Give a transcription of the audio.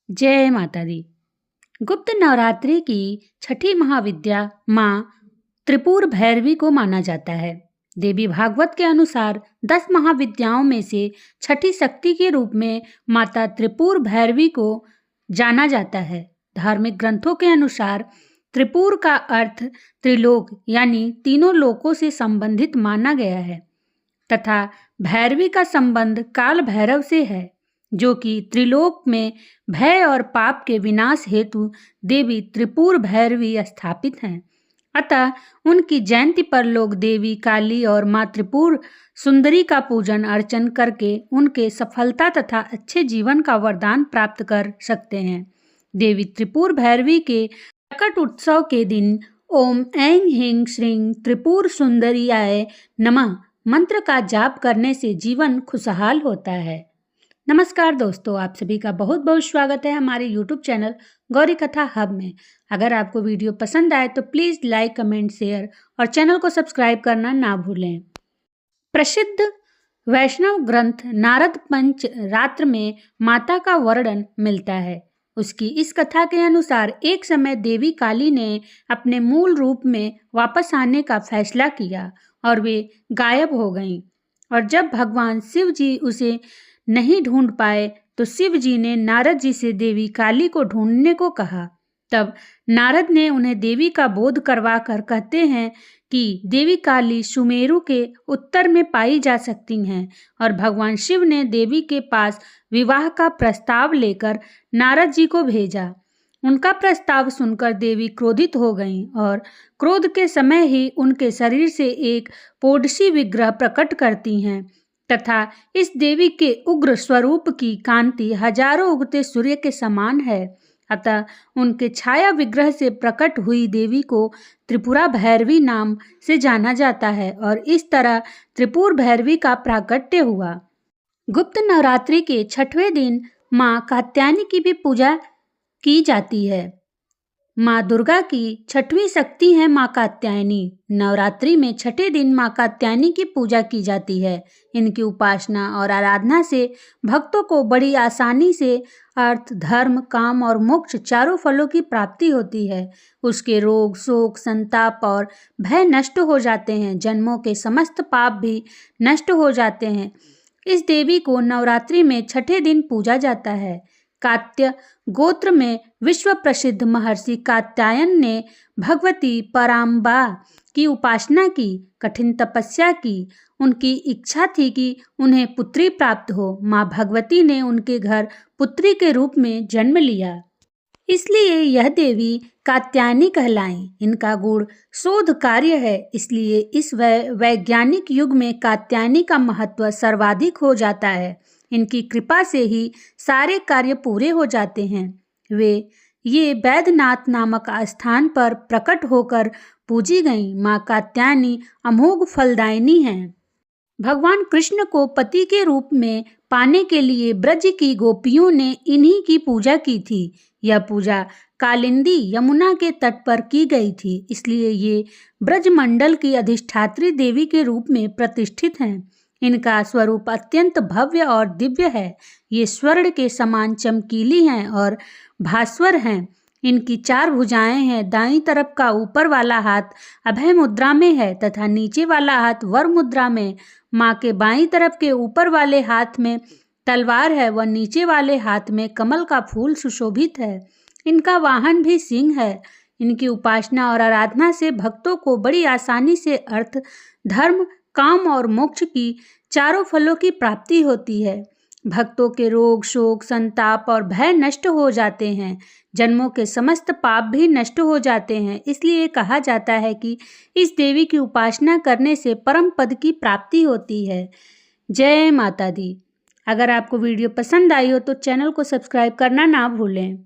जय माता दी। गुप्त नवरात्रि की छठी महाविद्या माँ त्रिपुर भैरवी को माना जाता है। देवी भागवत के अनुसार 10 महाविद्याओं में से छठी शक्ति के रूप में माता त्रिपुर भैरवी को जाना जाता है। धार्मिक ग्रंथों के अनुसार त्रिपुर का अर्थ त्रिलोक यानी तीनों लोकों से संबंधित माना गया है तथा भैरवी का संबंध काल भैरव से है, जो कि त्रिलोक में भय और पाप के विनाश हेतु देवी त्रिपुर भैरवी स्थापित हैं। अतः उनकी जयंती पर लोग देवी काली और माँ त्रिपुर सुंदरी का पूजन अर्चन करके उनके सफलता तथा अच्छे जीवन का वरदान प्राप्त कर सकते हैं। देवी त्रिपुर भैरवी के प्रकट उत्सव के दिन ओम ऐं ह्रीं श्रीं त्रिपुर सुंदरियाय नमः मंत्र का जाप करने से जीवन खुशहाल होता है। नमस्कार दोस्तों, आप सभी का बहुत बहुत स्वागत है हमारे YouTube चैनल गौरी कथा हब में। अगर आपको वीडियो पसंद आए तो प्लीज़ लाइक, कमेंट, शेयर और चैनल को सब्सक्राइब करना ना भूलें। प्रसिद्ध वैष्णव ग्रंथ नारद पंच रात्र में माता का वर्णन मिलता है। उसकी इस कथा के अनुसार एक समय देवी काली ने अपने मूल रूप में वापस आने का फैसला किया और वे गायब हो गईं। और जब भगवान शिव जी उसे नहीं ढूंढ पाए तो शिव जी ने नारद जी से देवी काली को ढूंढने को कहा। तब नारद ने उन्हें देवी का बोध करवा कर कहते हैं कि देवी काली सुमेरु के उत्तर में पाई जा सकती हैं। और भगवान शिव ने देवी के पास विवाह का प्रस्ताव लेकर नारद जी को भेजा। उनका प्रस्ताव सुनकर देवी क्रोधित हो गईं और क्रोध के समय ही उनके शरीर से एक पोडसी विग्रह प्रकट करती हैं तथा इस देवी के उग्र स्वरूप की कांति हजारों उगते सूर्य के समान है। अतः उनके छाया विग्रह से प्रकट हुई देवी को त्रिपुरा भैरवी नाम से जाना जाता है और इस तरह त्रिपुर भैरवी का प्राकट्य हुआ। गुप्त नवरात्रि के छठवें दिन माँ कात्यायनी की भी पूजा की जाती है। माँ दुर्गा की छठवीं शक्ति है माँ कात्यायनी। नवरात्रि में छठे दिन माँ कात्यायनी की पूजा की जाती है। इनकी उपासना और आराधना से भक्तों को बड़ी आसानी से अर्थ, धर्म, काम और मोक्ष चारों फलों की प्राप्ति होती है। उसके रोग, शोक, संताप और भय नष्ट हो जाते हैं। जन्मों के समस्त पाप भी नष्ट हो जाते हैं। इस देवी को नवरात्रि में छठे दिन पूजा जाता है। कात्य गोत्र में विश्व प्रसिद्ध महर्षि कात्यायन ने भगवती पराम्बा की उपासना की, कठिन तपस्या की। उनकी इच्छा थी कि उन्हें पुत्री प्राप्त हो। माँ भगवती ने उनके घर पुत्री के रूप में जन्म लिया, इसलिए यह देवी कात्यायनी कहलाई। इनका गुण शोध कार्य है, इसलिए इस वैज्ञानिक युग में कात्यायनी का महत्व सर्वाधिक हो जाता है। इनकी कृपा से ही सारे कार्य पूरे हो जाते हैं। ये बैद्यनाथ नामक स्थान पर प्रकट होकर पूजी गईं। माँ कात्यायनी अमोघ फलदायिनी हैं। भगवान कृष्ण को पति के रूप में पाने के लिए ब्रज की गोपियों ने इन्हीं की पूजा की थी। यह पूजा कालिंदी यमुना के तट पर की गई थी, इसलिए ये ब्रजमंडल की अधिष्ठात्री देवी के रूप में प्रतिष्ठित हैं। इनका स्वरूप अत्यंत भव्य और दिव्य है। ये स्वर्ण के समान चमकीली हैं और भास्वर हैं। इनकी 4 भुजाएं हैं। दाईं तरफ का ऊपर वाला हाथ अभय मुद्रा में है तथा नीचे वाला हाथ वर मुद्रा में। माँ के बाईं तरफ के ऊपर वाले हाथ में तलवार है व नीचे वाले हाथ में कमल का फूल सुशोभित है। इनका वाहन भी सिंह है। इनकी उपासना और आराधना से भक्तों को बड़ी आसानी से अर्थ, धर्म, काम और मोक्ष की चारों फलों की प्राप्ति होती है। भक्तों के रोग, शोक, संताप और भय नष्ट हो जाते हैं। जन्मों के समस्त पाप भी नष्ट हो जाते हैं। इसलिए कहा जाता है कि इस देवी की उपासना करने से परम पद की प्राप्ति होती है। जय माता दी। अगर आपको वीडियो पसंद आई हो तो चैनल को सब्सक्राइब करना ना भूलें।